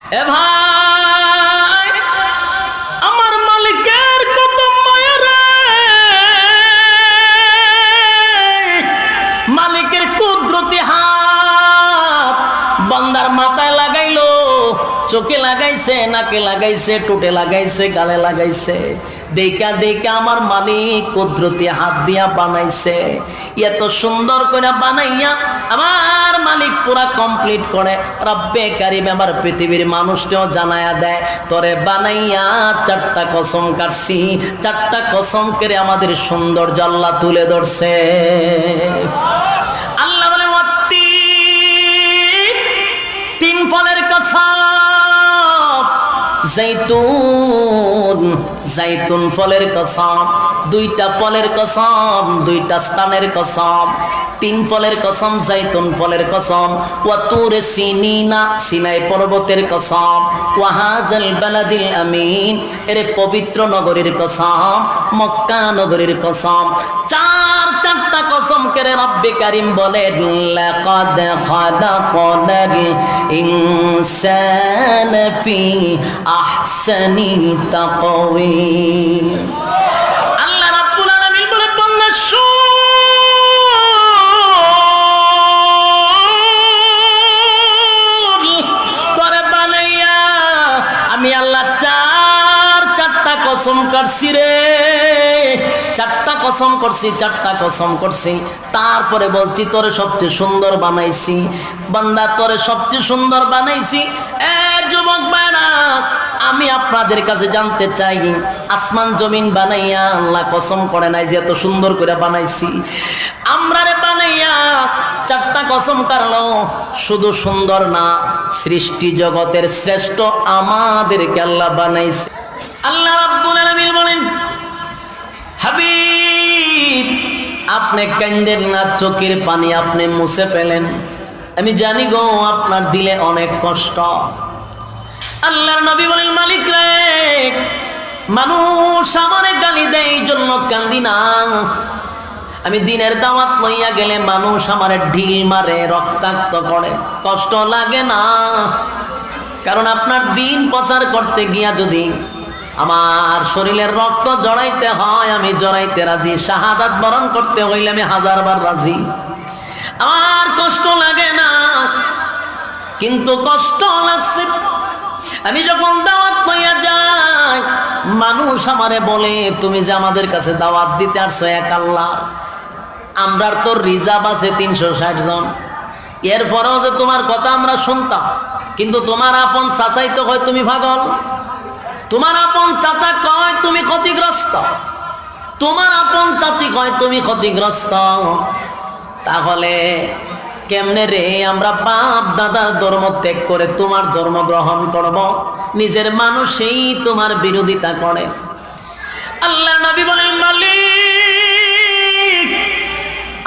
এ ভাই, আমার মালিকের কত মায়া রে, মালিকের কুদরতি হাত বান্দার মাথায় লাগাইলো, চোখে লাগাইছে, নাকে লাগাইছে, ঠোঁটে লাগাইছে, গালে লাগাইছে। দেখা দেখা আমার মালিক কুদরতি হাত দিয়া বানাইছে। এত সুন্দর করে বানাইয়া আমার মালিক পুরা কমপ্লিট করে রব্বে কারিম আমার পৃথিবীর মানুষকেও জানায়া দেয়, তোরে বানাইয়া চারটা কসম কাটছি, চারটা কসম করে আমাদের সৌন্দর্য আল্লাহ তুলে ধরছে। আল্লাহ বলে তিন ফলের কসম, জৈতুন, জৈতুন ফলের কসম, দুইটা ফলের কসম, দুইটা স্থানের কসম, তিন ফলের কসম, জৈতুন ফলের কসম, ওয়া তুরে সিনিনা, সিনাই পর্বতের কসম, ওয়া হাযাল বালাদিল আমিন, এর পবিত্র নগরীর কসম, মক্কা নগরীর কসম। চারটা কসম করে রব্বে কারিম বলে, লাকাদ খালাকনাল ইনসানা ফি আহসানি তাকওয়িম। আল্লাহ রাব্বুল আলামিন বলে, বান্দা শুন, তোরে বানাইয়া আমি আল্লাহ চারটা কসম করছি রে, চারটা কসম করছি, চারটা কসম করছি। তারপরে বলছি তোরে সবচেয়ে সুন্দর বানাইছি বান্দা, তোরে সবচেয়ে সুন্দর বানাইছি। যুবক ভাইরা, আমি আপনাদের কাছে জানতে চাই, আসমান জমিন বানাইয়া আল্লাহ কসম করে নাই যে এত সুন্দর করে বানাইছি? আমরারে বানাইয়া চারটা কসম কারলো, শুধু সুন্দর না, সৃষ্টি জগতের শ্রেষ্ঠ আমাদেরকে আল্লাহ বানাইছে। আল্লাহ রাব্বুল আলামিন বলেন, হাবিব আপনি কান্দেন না, চোখের পানি আপনি মুছে ফেলেন, আমি জানি গো আপনার দিলে অনেক কষ্ট। আল্লাহর নবী বলেন, মালিক রে, মানুষ আমারে গালি দেয় এই জন্য কান্দি না, আমি দিনের দাওয়াত লইয়া গেলে মানুষ আমারে ঢিল মারে, রক্তাক্ত করে, কষ্ট লাগে না, কারণ আপনার দিন প্রচার করতে গিয়া যদি আমার শরীরের রক্ত জড়াইতে হয় আমি জড়াইতে রাজি, শাহাদাত বরণ করতে হইলে আমি 1000 বার রাজি, আমার কষ্ট লাগে না। কিন্তু কষ্ট লাগছে আমি যখন দাওয়াত লইয়া যাই, মানুষ আমারে বলে, তুমি যে আমাদের কাছে দাওয়াত দিতে আসছো এক আল্লাহ, আমরার তো রিজার্ভ আছে 360 জন, এরপরেও যে তোমার কথা আমরা শুনতাম, কিন্তু তোমার আপন চাচাই তো হয় তুমি পাগল, তোমার আপন চাচা কয় তুমি ক্ষতিগ্রস্ত, তোমার আপন চাচি কয় তুমি ক্ষতিগ্রস্ত, তাহলে কেমনে রে আমরা বাপ দাদার ধর্ম ত্যাগ করে তোমার ধর্ম গ্রহণ করব? নিজের মানুষই তোমার বিরোধিতা করে। আল্লাহ নবী বলেন, মালিক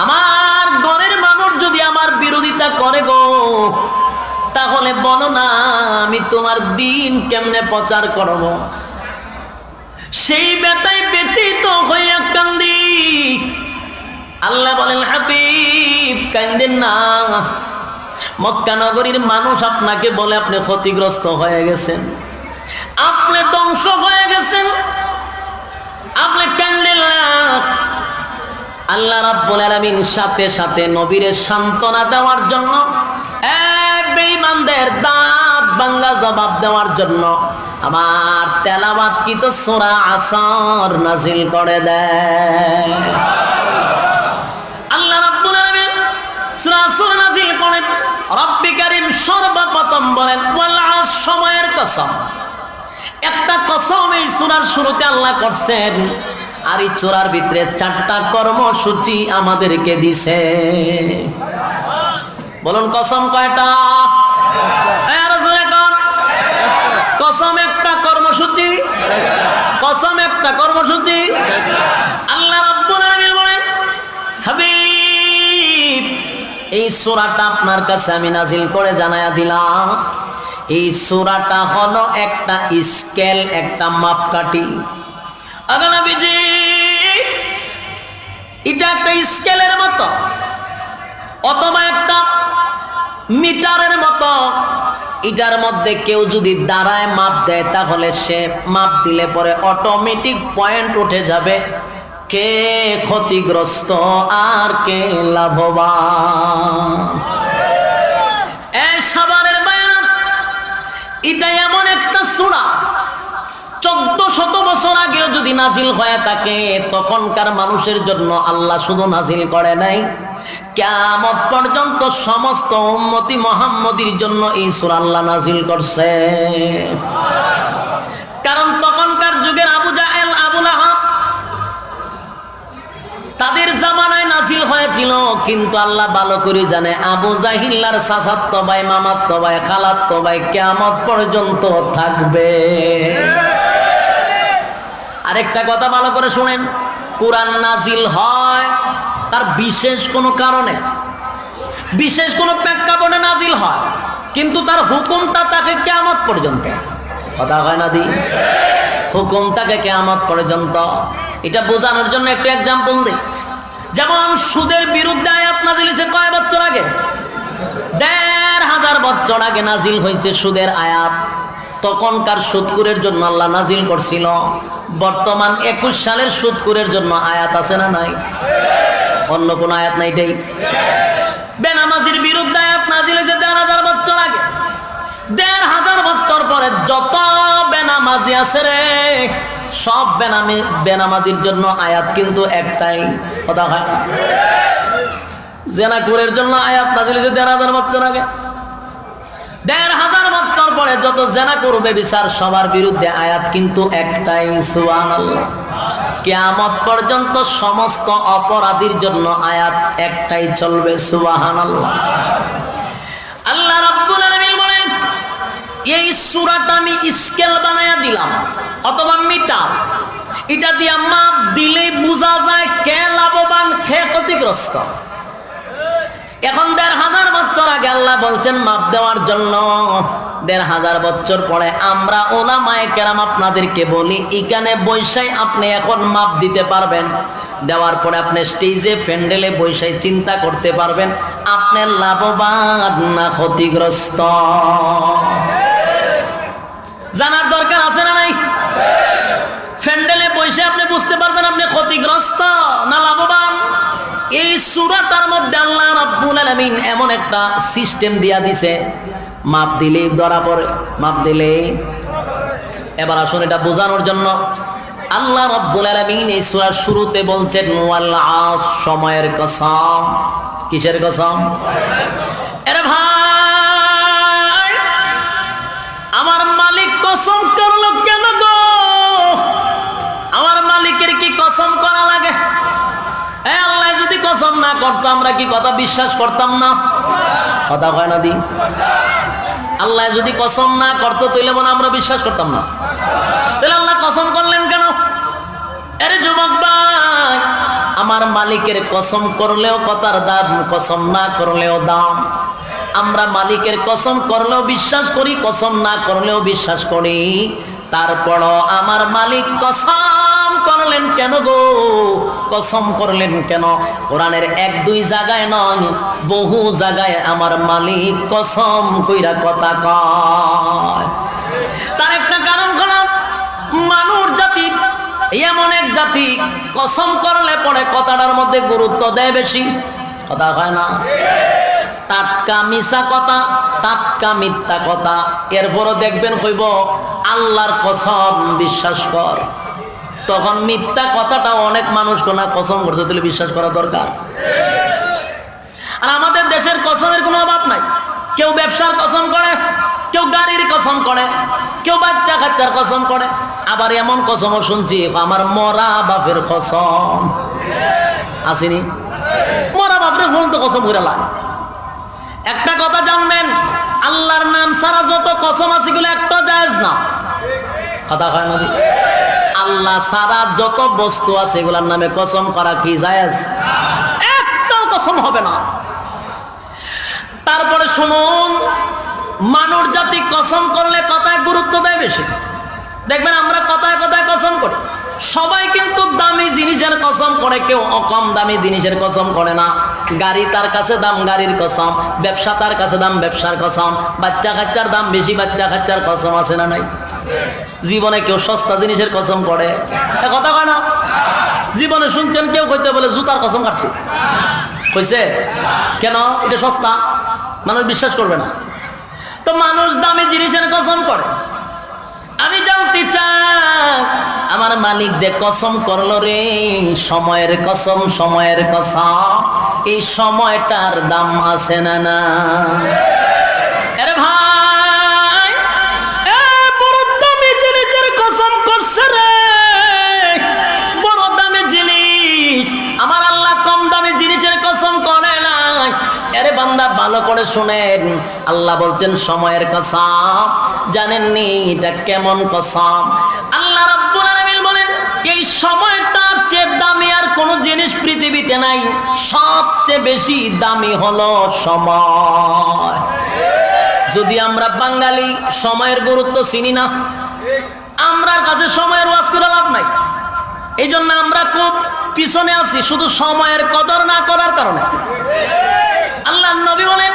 আমার ঘরের মানুষ যদি আমার বিরোধিতা করে গো, তাহলে বলো না আমি তোমার দিন কেমনে প্রচার করব? সেই ব্যথায় ব্যথিত হইয়া কান্দি। আল্লাহ বলেন, হাবিব কান্দেন না, মক্কা নগরীর মানুষ আপনাকে বলে আপনি ক্ষতিগ্রস্ত হয়ে গেছেন, আপনি ধ্বংস হয়ে গেছেন, আপনি কান্দেন না। আল্লাহ রাব্বুল আলামিন সাথে সাথে নবীরে সান্ত্বনা দেওয়ার জন্য, বেঈমানদের দাঁত ভাঙা জবাব দেওয়ার জন্য আমার তেলাওয়াতকৃত সূরা আসর নাযিল করে দেয়। আল্লাহ রাব্বুল আলামিন সূরা আসর নাযিল করেন, রব্বে কারীম সর্বপ্রথম বলেন, ওয়াল আস, সময়ের কসম। একটা কসম এই সূরার শুরুতে আল্লাহ করছেন, আর এই সূরার ভিতরে 4টা কর্মসূচি আমাদেরকে দিছে। বলুন কসম কয়টা? কসম একটা কর্মসূচি, কসম একটা কর্মসূচি। আল্লাহ রাব্বুল আলামিন বলেন, হাবিব এই সূরাটা আপনার কাছে আমি নাযিল করে জানায়া দিলাম, এই সূরাটা হলো একটা স্কেল, একটা মাপকাঠি। আগে নবীজি এটা একটা স্কেলের মতো, অথবা একটা মিটারের মতো, এটার মধ্যে কেউ যদি দাঁড়ায় মাপ দেয় তাহলে সে মাপ দিলে পরে অটোমেটিক পয়েন্ট উঠে যাবে কে ক্ষতিগ্রস্ত আর কে লাভবান। সাবারের বায়াত এটা এমন একটা সূরা 1400 বছর আগেও যদি নাজিল হয়ে থাকে তখনকার মানুষের জন্য আল্লাহ শুধু নাজিল করে নাই, কিয়ামত পর্যন্ত সমস্ত উম্মতি মুহাম্মদীর জন্য এই সূরা আল্লাহ নাজিল করছে। কারণ তখনকার যুগের আবু জাহেল, আবু লাহাব তাদের জামানায় নাজিল হয়েছিল, কিন্তু আল্লাহ ভালো করে জানে আবু জাহিল্লার চাচাতো ভাই, মামাতো ভাই, খালাতো ভাই কিয়ামত পর্যন্ত থাকবে। আরেকটা কথা ভালো করে শুনেন, কুরআন নাজিল হয় তার বিশেষ কোনো কারণে, বিশেষ কোনো প্রেক্ষাপটে নাজিল হয়, কিন্তু তার হুকুমটা তাকে কিয়ামত পর্যন্ত। কথা হয় না দি? হুকুম তাকে কিয়ামত পর্যন্ত। এটা বোঝানোর জন্য একটা এক্সাম্পল দিই। যেমন সুদের বিরুদ্ধে আয়াত নাজিল হয়েছে কয় বছর আগে? 1500 বছর আগে নাজিল হয়েছে সুদের আয়াত। তখনকার সুদখোরের জন্য আল্লাহ নাজিল করছিল। বর্তমান 21 সালের সুদখোরের জন্য আয়াত আছে না নাই? অন্য কোন আয়াত নাই? এটাই বেনামাজির বিরুদ্ধে আয়াত নাজিল হয়েছে 1500 বছর আগে। 1500 বছর পরে যত বেনামাজি আছে রে, সব বেনামাজির জন্য আয়াত কিন্তু একটাই। কথা হয় না? জেনাকুরের জন্য আয়াত নাজিল হয়েছে 1500 বছর আগে। 1500 বছর পরে যত জেনা করবে বিচার সবার বিরুদ্ধে আয়াত কিন্তু একটাই। সুবহানাল্লাহ। কিয়ামত পর্যন্ত সমস্ত অপরাধীর জন্য আয়াত একটাই চলবে। সুবহানাল্লাহ। আল্লাহ রাব্বুল আলামিন বলেন, এই সূরাটা আমি স্কেল বানায়া দিলাম অথবা মিটার, এটা দিয়ে মাপ দিলেই বোঝা যায় কে লাভবান কে ক্ষতিগ্রস্ত। এখন 1500 বছর আগে আল্লাহ বলছেন মাপ দেওয়ার জন্য। 1500 বছর পরে আমরা উলামায়ে কেরাম আপনাদেরকে বলি এখানে বৈশাই আপনি এখন মাপ দিতে পারবেন। দেওয়ার পরে আপনি স্টেজে প্যান্ডেলে বৈশাই চিন্তা করতে পারবেন আপনার লাভবান না ক্ষতিগ্রস্ত। জানার দরকার আছে না নাই? প্যান্ডেলে বৈশাই আপনি বুঝতে পারবেন আপনি ক্ষতিগ্রস্ত না লাভবান। এই সূরাটার মধ্যে আল্লাহ রাব্বুল আলামিন এমন একটা সিস্টেম দিয়া দিছে, মাপ দিলেই ধরা পড়ে, মাপ দিলেই। এবার আসুন এটা বোঝানোর জন্য আল্লাহ রাব্বুল আলামিন এই সূরার শুরুতে বলছেন ওয়াল আস, সময়ের কসম। কিসের কসম? আরে ভাই, আমার মালিক কসম করলো কেন গো? আমার মালিকের কি কসম করা লাগে? আল্লাহ যদি কসম না করতো আমরা কি কথা বিশ্বাস করতাম না? কথা হয় না দি? আল্লাহ যদি কসম না করতো তাহলে মনে আমরা বিশ্বাস করতাম না। তাহলে আল্লাহ কসম করলেন কেন? আরে যুবক ভাই, আমার মালিকের কসম করলেও কথার দাম, কসম না করলেও দাম। আমরা মালিকের কসম করলেও বিশ্বাস করি, কসম না করলেও বিশ্বাস করি। তারপরও আমার মালিক কসম করলেন কেন গো? কসম করলেন কেন? কোরআনের 1-2 জায়গায় নয়, বহু জায়গায় আমার মালিক কসম কইরা কথা কয়। তার একটা কারণ হলো মানুষ জাতি এমন এক জাতি কসম করলে পরে কথাটার মধ্যে গুরুত্ব দেয় বেশি। কথা হয় না? টাটকা মিছা কথা, টাটকা মিথ্যা কথা। এরপরও দেখবেন কইব আল্লাহর কসম বিশ্বাস কর। তখন মিথ্যা কথাটা অনেক মানুষ কোনা কসম করছে তাহলে বিশ্বাস করা দরকার। আর আমাদের দেশের কসমের কোনো অভাব নাই। কেউ ব্যবসার কসম করে, কেউ গাড়ির কসম করে, কেউ বাচ্চা কাচ্চার কসম করে। আবার এমন কসমও শুনছি আমার মরা বাপের কসম। আসেনি? মরা বাপের ফোন তো কসম করে লাগে। একটা কথা জানবেন, আল্লাহর নাম ছাড়া যত কসম আছে গুলো একটা জায়েজ না। কথা হয় না? আল্লাহ ছাড়া যত বস্তু আছে এগুলোর নামে কসম করা কি জায়েজ? একটাও কসম হবে না। তারপরে শুনুন, মানুষ জাতি কসম করলে কথায় গুরুত্ব দেয় বেশি। দেখবেন আমরা কথায় কথায় কসম করি, সবাই কিন্তু দামি জিনিসের কসম করে, কেউ কম দামি জিনিসের কসম করে না। গাড়ি তার কাছে দাম গাড়ির কসম, ব্যবসা তার কাছে দাম ব্যবসার কসম, বাচ্চা কাচ্চার দাম বেশি বাচ্চা কাচ্চার কসম আছে না নাই? জীবনে কেউ সস্তা জিনিসের কসম করে কথা কয় না? জীবনে শুনছেন কেউ কইতে বলে জুতার কসম কাটছি, কইছে কেন? এটা সস্তা, মানুষ বিশ্বাস করবে না। তো মানুষ দামি জিনিসের কসম করে। আমি জানতে চাই আমার মালিক দে কসম করলো রে, সময়ের কসম, সময়ের কসম, এই সময়টার দাম আছে না না? আরে ভাই, বড় দামি জিনিসের কসম করছে রে, বড় দামি জিনিস। আমার আল্লাহ কম দামি জিনিসের কসম করে না। আরে বান্দা ভালো করে শুনেন, আল্লাহ বলছেন সময়ের কসম। জানেননি এটা কেমন কসম? আল্লাহ রাব্বুল আলামিন বলেন এই সময়টার চেয়ে দামি আর কোনো জিনিস পৃথিবীতে নাই। সবচেয়ে বেশি দামি হলো সময়। যদি আমরা বাঙালি সময়ের গুরুত্ব চিনি না, আমরার কাছে সময়ের ওয়াজ করে লাভ নাই। এই জন্য আমরা খুব পিছনে আছি, শুধু সময়ের কদর না করার কারণে। আল্লাহ নবী বলেন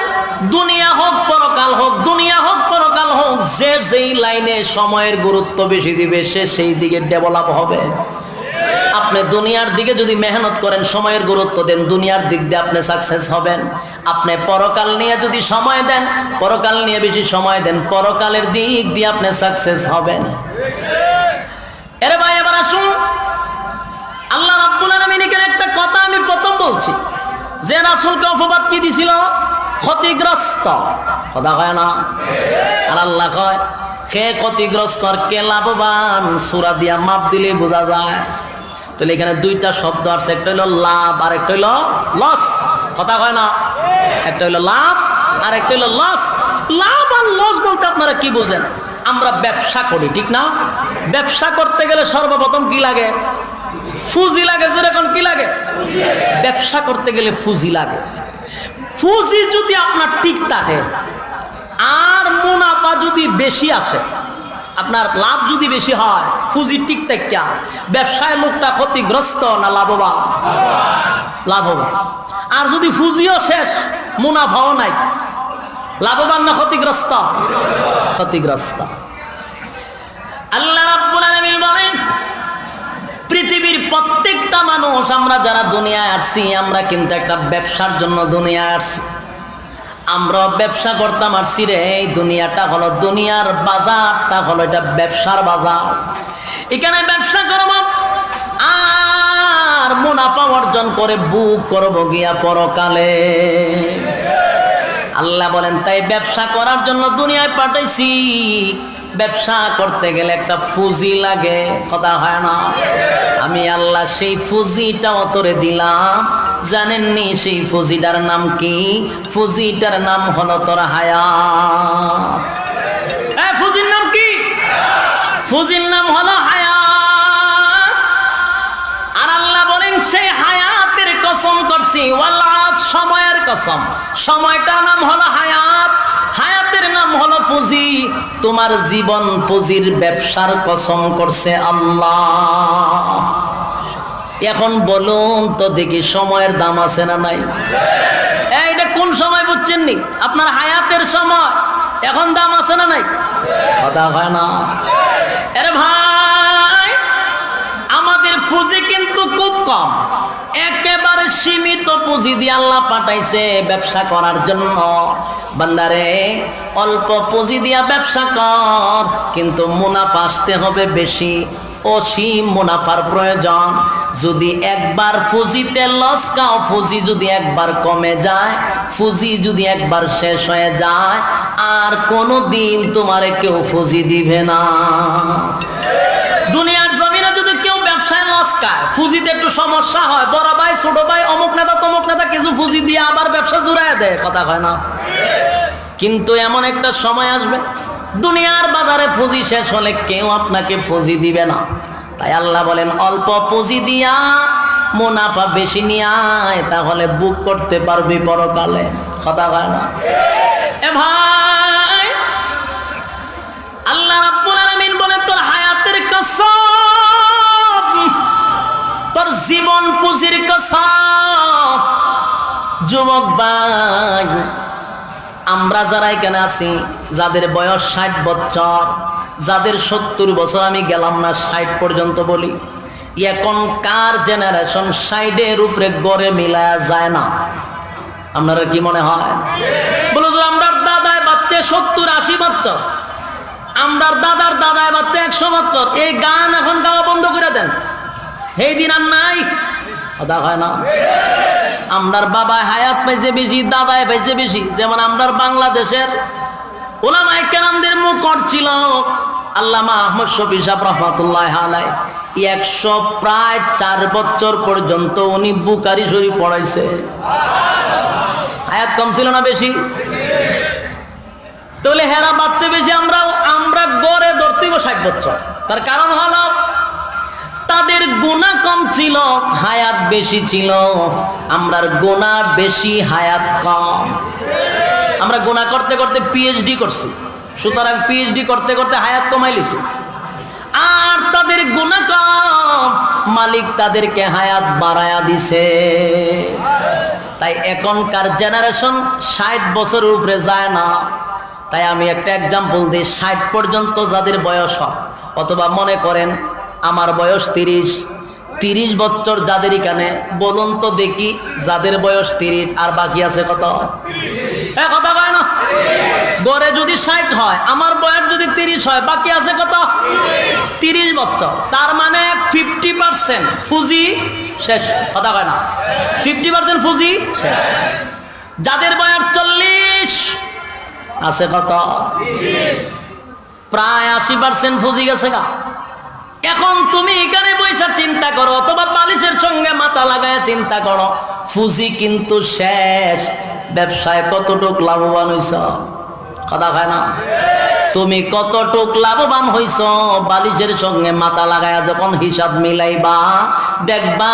দুনিয়া হোক পরকাল হোক, দুনিয়া হোক পরকাল হোক, যে যেই লাইনে সময়ের গুরুত্ব বেশি দিবে সে সেই দিকে ডেভেলপ হবে। আপনি দুনিয়ার দিকে যদি মেহনত করেন, সময়ের গুরুত্ব দেন, দুনিয়ার দিক দিয়ে আপনি সাকসেস হবেন। আপনি পরকাল নিয়ে যদি সময় দেন, পরকাল নিয়ে বেশি সময় দেন, পরকালের দিক দিয়ে আপনি সাকসেস হবেন। এরে ভাই এবার আসুন, আল্লাহ রাব্বুল আলামিনের একটা কথা আমি প্রথম বলছি, যে রাসূলকে অপবাদ কি দিছিল? ক্ষতিগ্রস্ত। কথা কয় না? আর আল্লাহ কয় কে ক্ষতিগ্রস্ত আর কে লাভবান, সূরা দিয়া মাপ দিলে বোঝা যায়। তাহলে এখানে দুইটা শব্দ আছে, একটা হইলো লাভ আর একটা হইলো লস। কথা কয় না? একটা হইলো লাভ আর একটা হইলো লস। লাভ আর লস বলতে আপনারা কি বুঝেন? আমরা ব্যবসা করি, ঠিক না? ব্যবসা করতে গেলে সর্বপ্রথম কি লাগে? পুঁজি লাগে। যেরকম কি লাগে? ব্যবসা করতে গেলে পুঁজি লাগে। পুঁজি যদি আপনার ঠিক থাকে আর মুনাফা যদি বেশি আসে, আপনার লাভ যদি বেশি হয়, পুঁজি ঠিক থাকে, ব্যবসায় লোকটা ক্ষতিগ্রস্ত না লাভবান? লাভবান। আর যদি পুঁজিও শেষ, মুনাফাও নাই, লাভবান না ক্ষতিগ্রস্ত? ক্ষতিগ্রস্ত। আল্লাহ রাব্বুল আলামিন বলেন পৃথিবীর প্রত্যেকটা মানুষ, আমরা যারা দুনিয়ায় আসছি, আমরা কিন্তু একটা ব্যবসার জন্য দুনিয়ায় আসছি। আমরা ব্যবসা করতাম আসছি রে। এই দুনিয়াটা হলো, দুনিয়ার বাজারটা হলো এটা ব্যবসার বাজার। এখানে ব্যবসা করব আর মুনাফা অর্জন করে বুক করব গিয়া পরকালে। আল্লাহ বলেন তাই ব্যবসা করার জন্য দুনিয়ায় পাঠাইছি। ব্যবসা করতে গেলে একটা পুঁজি লাগে, কথা হয় না? আমি আল্লাহ সেই পুঁজিটাও তোরে দিলাম। জানেননি সেই পুঁজিটার নাম কি? পুঁজিটার নাম হলো তোর হায়াত। পুঁজির নাম কি? পুঁজির নাম হলো হায়াত। আর আল্লাহ বলেন সেই হায়াতের কসম করছি, ওয়াল্লাহ সময়ের কসম। সময়টার নাম হলো হায়াত, হায়াতের নাম হলো পুঁজি। তোমার জীবন পুঁজির ব্যবসার কসম করছে আল্লাহ। এখন বলুন তো দেখি সময়ের দাম আছে না নাই? এইটা কোন সময় বুঝছেন নি? আপনার হায়াতের সময়, এখন দাম আছে না নাই? কথা হয় না? আরে ভাই, আমাদের পুঁজি কিন্তু খুব কম, একেবারে সীমিত পুঁজি দিয়ে আল্লাহ পাঠাইছে ব্যবসা করার জন্য। বান্দারে অল্প পুঁজি দিয়া ব্যবসা কর, কিন্তু মুনাফা আসতে হবে বেশি, অসীম মুনাফার প্রয়োজন। যদি একবার পুঁজিতে লস খাও, পুঁজি যদি একবার কমে যায়, পুঁজি যদি একবার শেষ হয়ে যায়, আর কোনো দিন তোমারে কেউ পুঁজি দিবে না। দুনিয়ার জমিনে যদি কেউ ব্যবসায় লস খায়, পুঁজিতে একটু সমস্যা হয়, বড় ভাই ছোট ভাই অমুক নেতা তমুক নেতা কিছু পুঁজি দিয়ে আবার ব্যবসা জুড়ায় দেয়, কথা হয় না? কিন্তু এমন একটা সময় আসবে দুনিয়ার বাজারে পুঁজি শেষ হলে কেউ আপনাকে পুঁজি দিবে না। তাই আল্লাহ বলেন অল্প পুঁজি দিয়া মুনাফা বেশি নিয়ে আয়, তাহলে বুক করতে পারবি পরকালে, কথা হয় না? এ ভাই, আল্লাহ রাব্বুল আলামিন বলেন তোর হায়াত যুবক ভাই, আমরা যারা এখানে আছি, যাদের বয়স 60 বছর, যাদের 70 বছর, আমি গেলাম না 60 পর্যন্ত বলি, এখনকার জেনারেশন 60-এর উপরে গড়ে মিলায়া যায় না। আপনারা কি মনে হয়? বলো যে আমরা দাদায় বাচ্চা 70-80 বছর, আমরা দাদার দাদায় বাচ্চা 100 বছর। এই গান এখন গাওয়া বন্ধ করে দেন, এই দিন আর নাই, কথা হয় না। আমরার বাবা হায়াত পাইছে বেশি, দাদায় পাইছে বেশি। যেমন আমরার বাংলাদেশের উলামায়ে কেরামদের মুখর ছিল আল্লামা আহমদ শফী সাহেব রহমাতুল্লাহ আলাইহি, 104 বছর পর্যন্ত উনি বুখারী শরীফ পড়াইছে। হায়াত কম ছিল না বেশি? তাহলে হেরা বাচ্চা বেশি, আমরা গড়ে ধরতে 60 বছর। তার কারণ হলো তাদের গুনাহ কম ছিল, হায়াত বেশি ছিল। আমরার গুনাহ বেশি, হায়াত কম। আমরা গুনাহ করতে করতে পিএইচডি করছি, সুতরাং পিএইচডি করতে করতে হায়াত কমাই লিছি। আর তাদের গুনাহ কম, মালিক তাদেরকে হায়াত বাড়ায়া দিছে। তাই এখনকার জেনারেশন 60 বছরের উপরে যায় না। তাই আমি একটা এক্সাম্পল দিই, 60 পর্যন্ত যাদের বয়স হয়, অথবা মনে করেন আমার বয়স 30 বছর, যাদের এখানে বলুন তো দেখি, যাদের বয়স 30 আর বাকি আছে কত? কথা হয় না? গড়ে যদি 60 হয়, আমার বয়স যদি 30 হয়, বাকি আছে কত? 30 বছর। তার মানে 50% ফুজি শেষ, কথা হয় না? 50% ফুজি শেষ। যাদের বয়স 40 আছে কত? প্রায় 80% ফুজি গেছে গা। এখন তুমি এখানে বৈশা চিন্তা করো, অথবা বালিশের সঙ্গে মাথা লাগায় চিন্তা করো, ফুজি কিন্তু শেষ। ব্যবসায় কতটুক লাভবান হইছ? কথা হয় না? তুমি কতটুক লাভবান হইছ, বালিশের সঙ্গে মাথা লাগায় যখন হিসাব মিলাইবা, দেখবা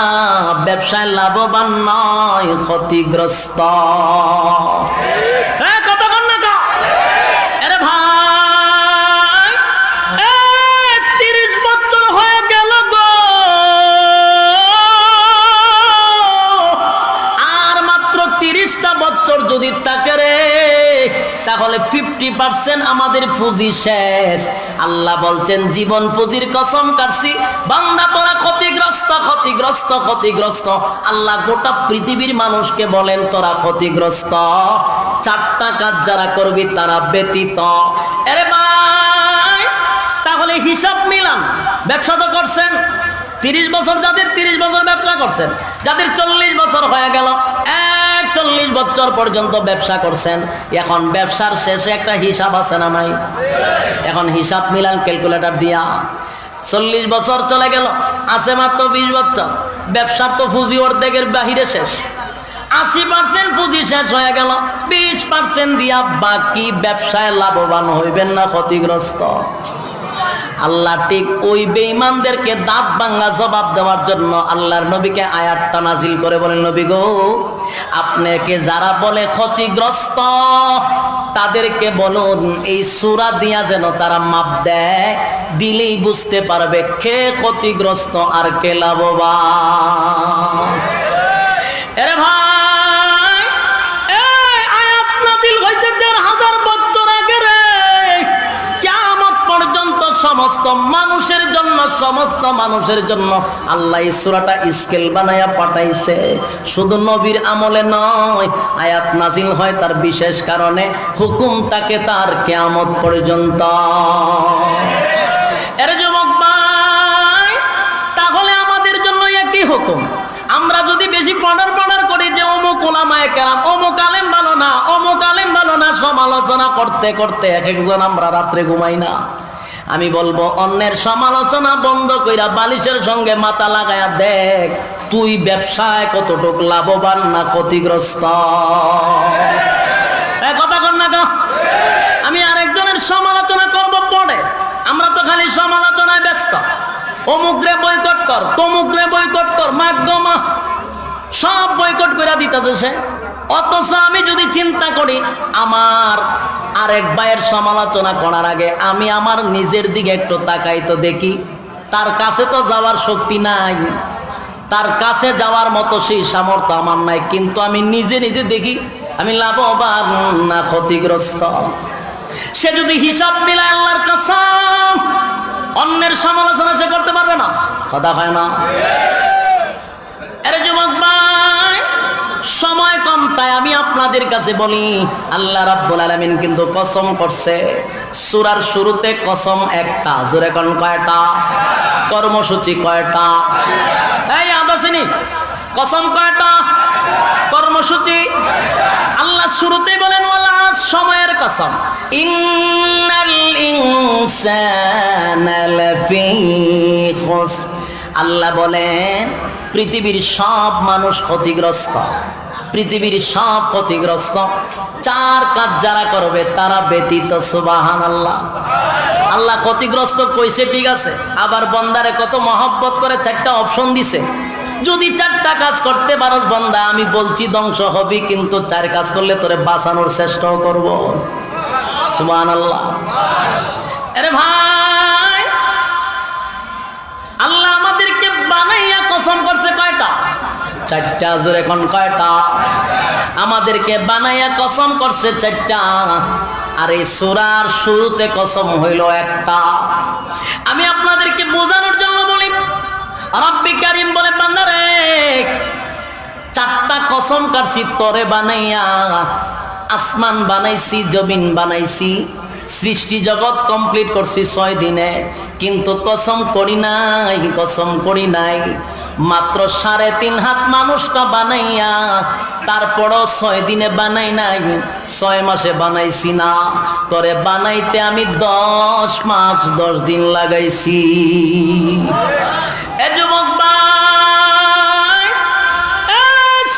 ব্যবসায় লাভবান নয়, ক্ষতিগ্রস্ত। কথা কন না কা? আরে ভাই, 30 বছর হয়ে গেল গো, আর মাত্র 30টা বছর যদি থাকে রে, তাহলে 50% আমাদের পুঁজি শেষ। আল্লাহ বলছেন, জীবন পুঁজির কসম কাটছি, বান্দা তোরা ক্ষতিগ্রস্ত, ক্ষতিগ্রস্ত, ক্ষতিগ্রস্ত। আল্লাহ গোটা পৃথিবীর মানুষকে বলেন, তোরা ক্ষতিগ্রস্ত। 4টা কাজ যারা করবি তারা ব্যতীত। আরে ভাই, তাহলে হিসাব মিলান। ব্যবসা তো করছেন 30 বছর, যাদের 30 বছর ব্যবসা করছেন, যাদের 40 বছর হয়ে গেল, 40 বছর পর্যন্ত ব্যবসা করছেন। এখন ব্যবসার শেষে একটা হিসাব আছে না নাই? এখন হিসাব মিলান ক্যালকুলেটর দিয়া। 40 বছর চলে গেল, আছে মাত্র 20 বছর। ব্যবসার তো পুঁজি অর্ধেকের বাহিরে শেষ। 80% পুঁজি শেষ হয়ে গেল, 20% দিয়া বাকি ব্যবসায় লাভবান হইবেন না ক্ষতিগ্রস্ত? আল্লাহ ঠিক ওই বেঈমানদেরকে দাঁত ভাঙা জবাব দেওয়ার জন্য আল্লাহর নবীকে আয়াতটা নাজিল করে বলেন, নবী গো, আপনাকে যারা বলে ক্ষতিগ্রস্ত, তাদেরকে বলুন এই সূরা দিয়া যেন তারা মাপ দেয়, দিলেই বুঝতে পারবে কে ক্ষতিগ্রস্ত আর কে লাভবান। আরে ভাই, এই আয়াত নাজিল হয়েছে 1500 বছর আগে রে। কিয়ামত পর্যন্ত সমস্ত মানুষের জন্য, সমস্ত মানুষের জন্য আল্লাহ এই সূরাটা স্কেল বানায়া পাঠাইছে। শুধু নবীর আমলে নয়, আয়াত নাজিল হয় তার বিশেষ কারণে, হুকুম থাকে তার কিয়ামত পর্যন্ত। এর যুবক ভাই, তাহলে আমাদের জন্য একই হুকুম। আমরা যদি বেশি পড়ার করি যে অমুক উলামায়ে কেরাম, অমুক আলেম ভালো না, অমুক আলেম ভালো না, সমালোচনা করতে করতে এক একজন আমরা রাত্রে ঘুমাই না। আমি বলবো, অন্যের সমালোচনা বন্ধ কইরা বালিশের সঙ্গে মাথা লাগায়া দেখ, তুই ব্যবসায় কতটুক লাভবান না ক্ষতিগ্রস্ত। কথা কর না গো। আমি আরেকজনের সমালোচনা করবো পড়ে, আমরা তো খালি সমালোচনায় ব্যস্ত। অমুক রে বয়কট কর, তমুক রে বয়কট কর, মাগমা সব বয়কট করে দিতেছে সে। অথচ আমি যদি চিন্তা করি, আমার আরেক ভাইয়ের সমালোচনা করার আগে আমি আমার নিজের দিকে একটু তাকাই তো দেখি, তার কাছে তো যাওয়ার শক্তি নাই, তার কাছে যাওয়ার মতো সেই সামর্থ্য আমার নাই, কিন্তু আমি নিজে নিজে দেখি আমি লাভবান না ক্ষতিগ্রস্ত। সে যদি হিসাব মিলায় আল্লাহর কসম, অন্যের সমালোচনা সে করতে পারবে না, কথা হয় না? আরে যুবক ভাই, সময় কম, তাই আমি আপনাদের কাছে বলি, আল্লাহ রাব্বুল আলামিন কিন্তু কসম করছে। সূরার শুরুতে কসম একটা, জোরে কোন কয়টা? কর্মসূচি কয়টা? এই আদাসিনী, কসম কয়টা? কর্মসূচি। আল্লাহ শুরুতেই বলেন ওয়ালা সময়ের কসম, ইন্নাল ইনসানা লাফি খুসর। আল্লাহ বলেন পৃথিবীর সব মানুষ ক্ষতিগ্রস্ত, পৃথিবীর সব ক্ষতিগ্রস্ত, চার কাজ যারা করবে তারা ব্যতীত। সুবহানাল্লাহ। আল্লাহ ক্ষতিগ্রস্ত কইছে ঠিক আছে, আবার বন্দারে কত মহব্বত করে চারটা অপশন দিছে। যদি চারটা কাজ করতে পারস বন্দা, আমি বলছি ধ্বংস হবি, কিন্তু চার কাজ করলে তোরে বাঁচানোর চেষ্টাও করব। সুবহানাল্লাহ। আরে ভাই, আল্লাহ আমাদেরকে বানাইয়া কসম করছে কয়টা? চারটা। জোরে এখন কয়টা? আমাদেরকে বানাইয়া কসম করছে চারটা, আর এই সূরার শুরুতে কসম হইল একটা। আমি আপনাদেরকে বোঝানোর জন্য বলি, রব্বি কারীম বলে বান্দারে চারটা কসম কাটছি তোরে বানাইয়া। আসমান বানাইছি, জমিন বানাইছি, সৃষ্টি জগৎ কমপ্লিট করছি 6 দিনে, কিন্তু কসম করি নাই, কসম করি নাই মাত্র 3.5 হাত মানুষটা বানাইয়া। তারপরও 6 দিনে বানাই নাই, 6 মাসে বানাইছি না, তোরে বানাইতে আমি 10 মাস 10 দিন লাগাইছি। এ যুবক ভাই,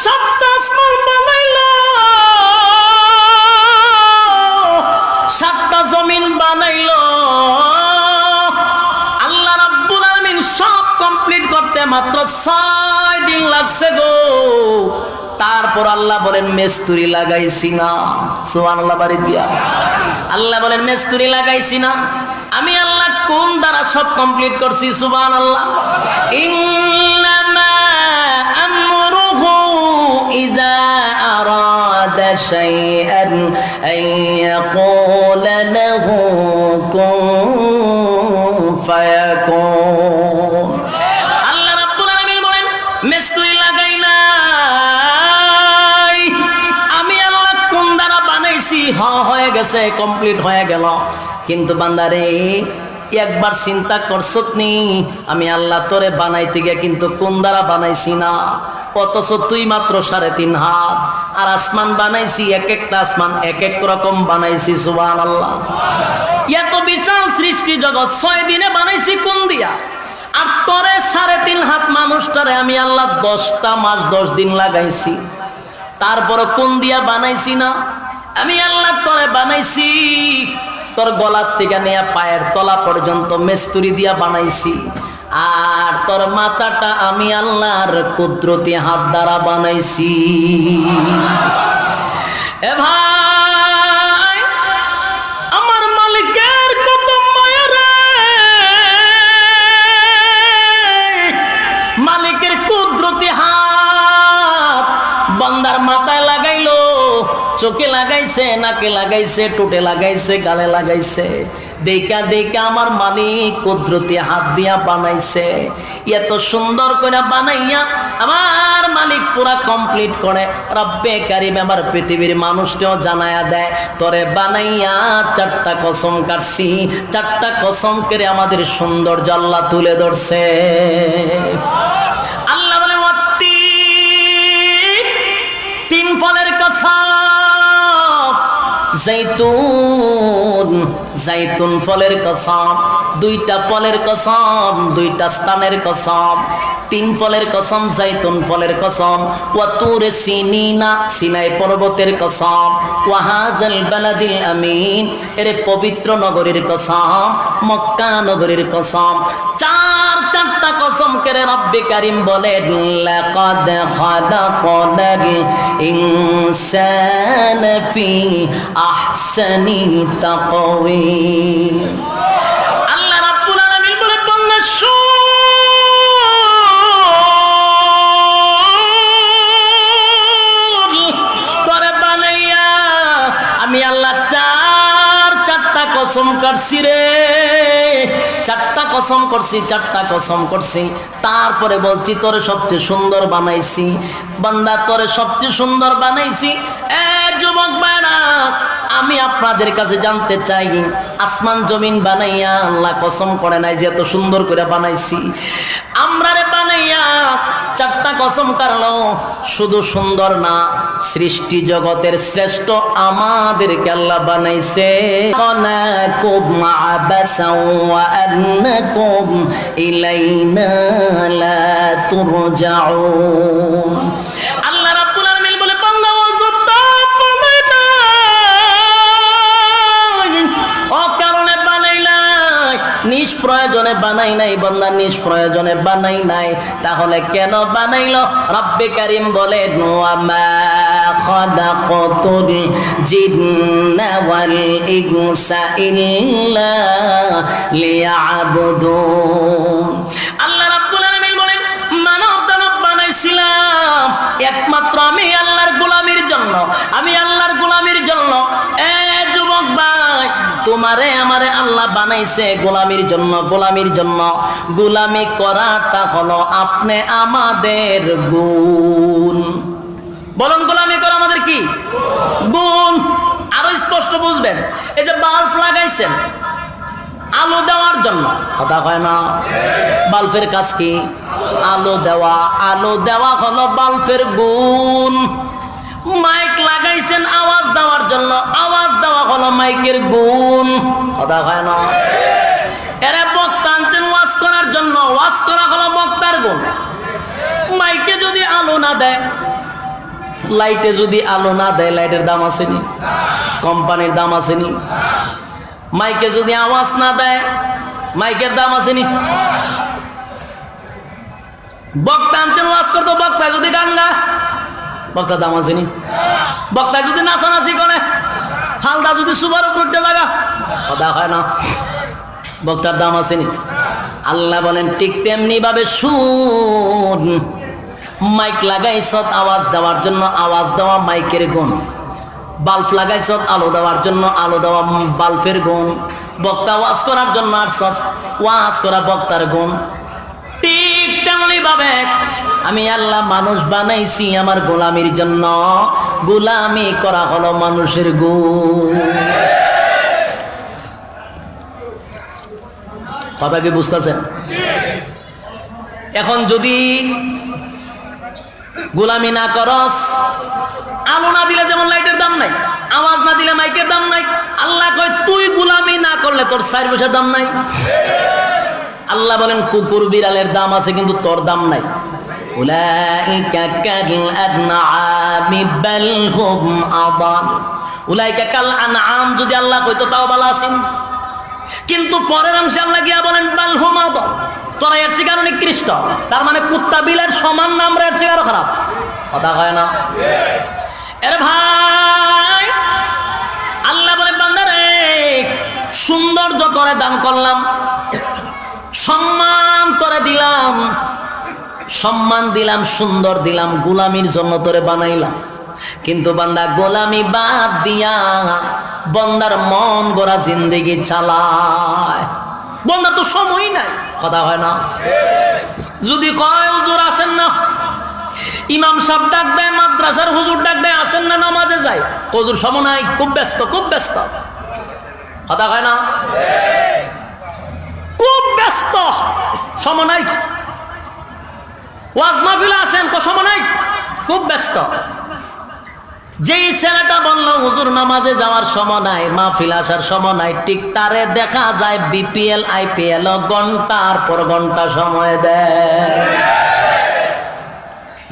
সপ্তাহ আসমান বানাইলো, 7টা জমিন বানাইলো, আল্লাহ রাব্বুল আলামিন সব কমপ্লিট করতে মাত্র 6 দিন লাগছে গো। তারপর আল্লাহ বলেন মিস্ত্রি লাগাইছি না। সুবহানাল্লাহ। বাড়ি দিয়া আল্লাহ বলেন মিস্ত্রি লাগাইছি না, আমি আল্লাহ কোন দ্বারা সব কমপ্লিট করছি। সুবহানাল্লাহ। ইন্নামা আমরুহু ইযা আরাদা শাইআন আইয়াকুলা লাহু কুন ফায়াকুন। আল্লাহ রাব্বুল আলামিন বলেন মিস্ত্রি লাগাই নাই, আমি আল্লাহ কোন দ্বারা বানাইছি, হয়ে গেছে, কমপ্লিট হয়ে গেল। কিন্তু বান্দারে একবার চিন্তা করছত নি, আমি আল্লাহ তোরে বানাইতে গিয়ে কিন্তু কোন দ্বারা বানাইছি না, অথচ তুই মাত্র 3.5 হাত। আর আসমান বানাইছি, এক একটা আসমান এক এক রকম বানাইছি। সুবহানাল্লাহ। এত বিশাল সৃষ্টি জগৎ 6 দিনে বানাইছি কোন দিয়া, আর তোরে 3.5 হাত মানুষটারে আমি আল্লাহ 10টা মাস 10 দিন লাগাইছি। তারপর কোন দিয়া বানাইছি না, আমি আল্লাহ তোরে বানাইছি তোর গলার থেকে নিয়ে পায়ের তলা পর্যন্ত মিস্ত্রি দিয়া বানাইছি, আর তোর মাথাটা আমি আল্লাহর কুদরতি হাত দ্বারা বানাইছি। এ ভাই, আমার মালিকের কত মায়া রে, মালিকের কুদরতি হাত বান্দার মাথায় লাগাইলো, চোখে লাগাইছে, নাকে লাগাইছে, ঠোঁটে লাগাইছে, গালে লাগাইছে। দেখা দেখা আমার মালিক কুদরতি হাত দিয়া বানাইছে। এত সুন্দর করে বানাইয়া আমার মালিক পুরা কমপ্লিট করে রব্বে কারীম আমার পৃথিবীর মানুষকেও জানায়া দেয়, তোরে বানাইয়া 4টা কসম কাটছি। 4টা কসম করে আমাদের সৌন্দর্য আল্লাহ তুলে ধরছে। আল্লাহ বলে 3 ফলের কসম, জৈতুন, জৈতুন ফলের কসম, 2টা ফলের কসম, 2টা স্থানের কসম, 3 ফলের কসম, জৈতুন ফলের কসম, ওয়া তুরে সিনিনা, সিনাই পর্বতের কসম, ওয়া হাযাল বালাদিল আমিন, এর পবিত্র নগরীর কসম, মক্কা নগরীর কসম। 4টা কসম করে রব্বে কারীম বলে লাকাদ খালাকনাল ইনসানা ফি আহসানি তাকওয়িম। আল্লাহ রাব্বুল আলামিন বলে বান্দা শোন, কসম করছি, 4টা কসম করছি, তারপরে বলছি তোরে সবচেয়ে সুন্দর বানাইছি। বান্দা তোরে সবচেয়ে সুন্দর বানাইছি। যুবক ভাইরা, আমি আপনাদের কাছে জানতে চাই, আসমান জমিন বানাইয়া আল্লাহ কসম করে নাই যে এত সুন্দর করে বানাইছি? আমরারে বানাইয়া 4টা কসম কারলো, শুধু সুন্দর না, সৃষ্টি জগতের শ্রেষ্ঠ আমাদেরকে আল্লাহ বানাইছে। খলাকুম আবাসাও ওয়া আন্নাকুম ইলাইনা লা তুরজাউন। আল্লাহ রাব্বুল আলামিন বলে, বান্দা বলছো অকারণে বানাই নাই, নিষ্প্রয়োজনে বানাই নাই। বান্দা নিষ্প্রয়োজনে বানাই নাই, তাহলে কেন বানাইলো? রব্বে কারীম বলেন, ওয়া মা খালাকাতুল জিন্না ওয়াল ইনসা ইল্লা লিয়াবুদুন। আল্লাহ রাব্বুল আলামিন বলেন, মানব দানব বানাইছিলাম একমাত্র আমি আল্লাহর গোলামির জন্য, আমি আল্লাহর গোলামির জন্য। যুবক ভাই, তোমারে আমারে আল্লাহ বানাইছে গোলামির জন্য, গোলামির জন্য। গোলামি করাটা হলো আপনি আমাদের গুণ। বলুন, গোলামি করা আমাদের কি গুণ? আরো স্পষ্ট বুঝবেন, এই যে বাল্ব লাগাইছেন আলো দেওয়ার জন্য, কথা কয় না? বাল্বের কাজ কি? আলো দেওয়া। আলো দেওয়া হলো বাল্বের গুণ। মাইক লাগাইছেন আওয়াজ দেওয়ার জন্য, আওয়াজ দেওয়া হলো মাইকের গুণ, কথা কয় না? এরা বক্তা আনছেন ওয়াজ করার জন্য, ওয়াজ করা হলো বক্তার গুণ। মাইকে যদি আলো না দেয়, লাইটে যদি আলো না দেয়, লাইটের দাম আসেনি? কোম্পানির দাম আসেনি? মাইকে যদি আওয়াজ না দেয়, মাইকের দাম আসেনি? বক্তা আনছেন ওয়াজ করতো, বক্তা যদি গান গায়, বক্তার দাম আসেনি? বক্তা যদি নাচানাচি করে, হালদা যদি সুপার উপরে লাগা, কথা হয় না? বক্তার দাম আসেনি? আল্লাহ বলেন, ঠিক তেমনি ভাবে শুন, মাইক লাগাইছ আওয়াজ দেওয়ার জন্য, আওয়াজ দেওয়া মাইকের গুণ। বাল্ব লাগাইছ আলো দেওয়ার জন্য, আলো দেওয়া বাল্বের গুণ। বক্তা ওয়াজ করার জন্য আসছস, ওয়াজ করা বক্তার গুণ। ঠিক তেমনি ভাবে আমি আল্লাহ মানুষ বানাইছি আমার গোলামির জন্য, গোলামি করা হলো মানুষের গুণ। কথা কি বুঝতেছেন? এখন যদি গোলামি না করস, আলো না দিলে যেমন লাইটের দাম নাই, আওয়াজ না দিলে মাইকের দাম নাই, আল্লাহ কয় তুই গোলামি না করলে তোর 4 পয়সার দাম নাই। আল্লাহ বলেন, কুকুর বিড়ালের দাম আছে কিন্তু তোর দাম নাই। উলাইকা কাল আনআমি বাল হুম আদাল। উলাইকা কাল আনআম যদি আল্লাহ কইতো তাও ভালো আছেন, কিন্তু পরের অংশে আল্লাহ গিয়া বলেন বাল হুম আদাল, তোরা এর শিকার নিকৃষ্ট। তার মানে কুত্তা বিলের সমান না, আমরা এর শিকারও খারাপ, কথা হয় না? এরে ভাই, আল্লাহ বলে, বান্দারে সৌন্দর্য তোরে দান করলাম, সম্মান তোরে দিলাম, সম্মান দিলাম, সুন্দর দিলাম, গোলামির জন্য তোরে বানাইলাম। কিন্তু বান্দা গোলামি বাদ দিয়া বন্দার মন গড়া জিন্দেগি চালায়। বন্দা তো সময় নাই, কথা হয় না? যদি কয় হুজুর আসেন না, ইমাম সাহেব ডাক দেয়, মাদ্রাসার হুজুর ডাক দেয়, আসেন না নামাজে যায়, হুজুর সময় নাই, খুব ব্যস্ত, খুব ব্যস্ত, কথা হয় না? খুব ব্যস্ত, সময় নাই। ওয়াজ মাহফিলে আসেন, সময় নাই, খুব ব্যস্ত। যেই ছেলেটা বলল হুজুর নামাজে যাওয়ার সময় নাই, মাহফিল আসার সময় নাই, ঠিক তারে দেখা যায় বিপিএল আইপিএল ঘন্টার পর ঘন্টা সময় দেয়।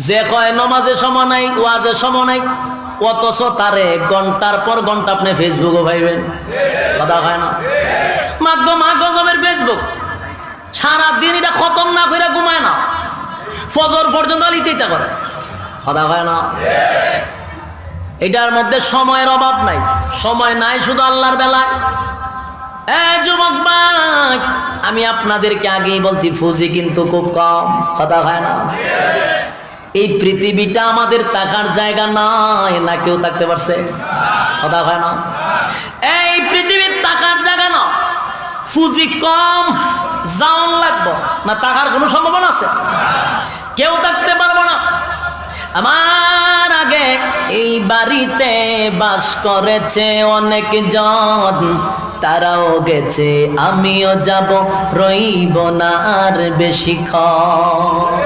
যে কয় নামাজে সময় নাই, ওয়াজের সময় নাই, অথচ তারে ঘন্টার পর ঘন্টা আপনি ফেসবুকও পাইবেন, কথা হয় না? মাগজমের ফেসবুক সারাদিন এটা খতম না করে ঘুমায় না, ফজর পর্যন্ত লিতেইতা করে, কথা হয় না? এটার মধ্যে সময়ের অভাব নাই, সময় নাই শুধু আল্লাহর বেলায়। যুবক ভাই, আমি আপনাদেরকে আগেই বলছি, ফুজি কিন্তু খুব কম, কথা হয় না? এই পৃথিবীটা আমাদের থাকার জায়গা নাই, না কেউ থাকতে পারছে, কথা হয় না? এই পৃথিবীর থাকার জায়গা না, ফুজি কম, যাওন লাগবো না থাকার কোনো সম্ভাবনা আছে? কেউ থাকতে পারবো না। আমার আগে এই বাড়িতে বাস করেছে অনেক জন, তারাও গেছে, আমিও যাব, রইব না আর বেশিক্ষণ।